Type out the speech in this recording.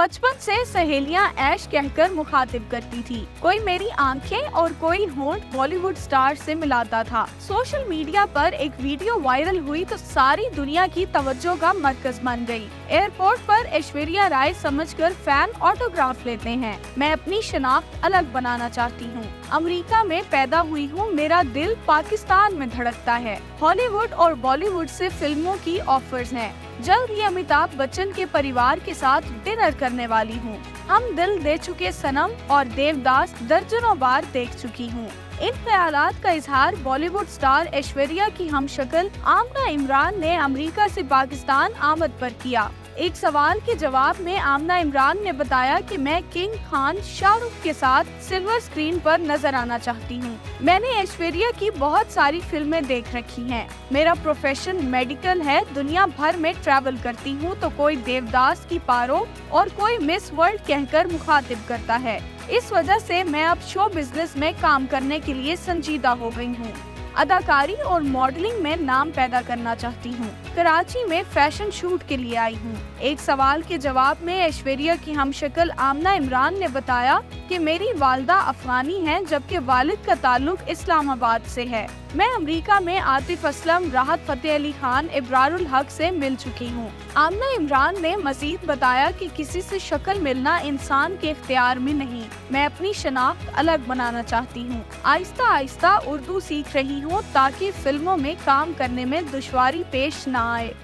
बचपन से सहेलियां ऐश कहकर मुखातिब करती थी। कोई मेरी आंखें और कोई होंठ बॉलीवुड स्टार से मिलाता था। सोशल मीडिया पर एक वीडियो वायरल हुई तो सारी दुनिया की तवज्जो का मरकज बन गई। एयरपोर्ट पर ऐश्वर्या राय समझकर फैन ऑटोग्राफ लेते हैं। मैं अपनी शनाख्त अलग बनाना चाहती हूँ। अमेरिका में पैदा हुई हूँ, मेरा दिल पाकिस्तान में धड़कता है। हॉलीवुड और बॉलीवुड से फिल्मों की ऑफर्स हैं। जल्द ही अमिताभ बच्चन के परिवार के साथ डिनर करने वाली हूँ। हम दिल दे चुके सनम और देवदास दर्जनों बार देख चुकी हूँ। इन ख्यालात का इजहार बॉलीवुड स्टार ऐश्वर्या की हमशक्ल आमना इमरान ने अमेरिका से पाकिस्तान आमद पर किया। एक सवाल के जवाब में आमना इमरान ने बताया कि मैं किंग खान शाहरुख के साथ सिल्वर स्क्रीन पर नजर आना चाहती हूँ। मैंने ऐश्वर्या की बहुत सारी फिल्में देख रखी हैं। मेरा प्रोफेशन मेडिकल है। दुनिया भर में ट्रैवल करती हूँ तो कोई देवदास की पारो और कोई मिस वर्ल्ड कहकर मुखातिब करता है। इस वजह से मैं अब शो बिजनेस में काम करने के लिए संजीदा हो गई हूँ। अदाकारी और मॉडलिंग में नाम पैदा करना चाहती हूँ। कराची में फैशन शूट के लिए आई हूँ। एक सवाल के जवाब में ऐश्वर्या की हमशक्ल आमना इमरान ने बताया कि मेरी वालदा अफगानी हैं जबकि वालिद का ताल्लुक इस्लामाबाद से है। मैं अमेरिका में आतिफ असलम, राहत फतेह अली खान, इब्रारुल हक से मिल चुकी हूँ। आमना इमरान ने मजीद बताया कि किसी से शक्ल मिलना इंसान के इख्तियार में नहीं। मैं अपनी शनाख्त अलग बनाना चाहती हूँ। आहिस्ता आहिस्ता उर्दू सीख रही हूँ ताकि फिल्मों में काम करने में दुश्वारी पेश न आए।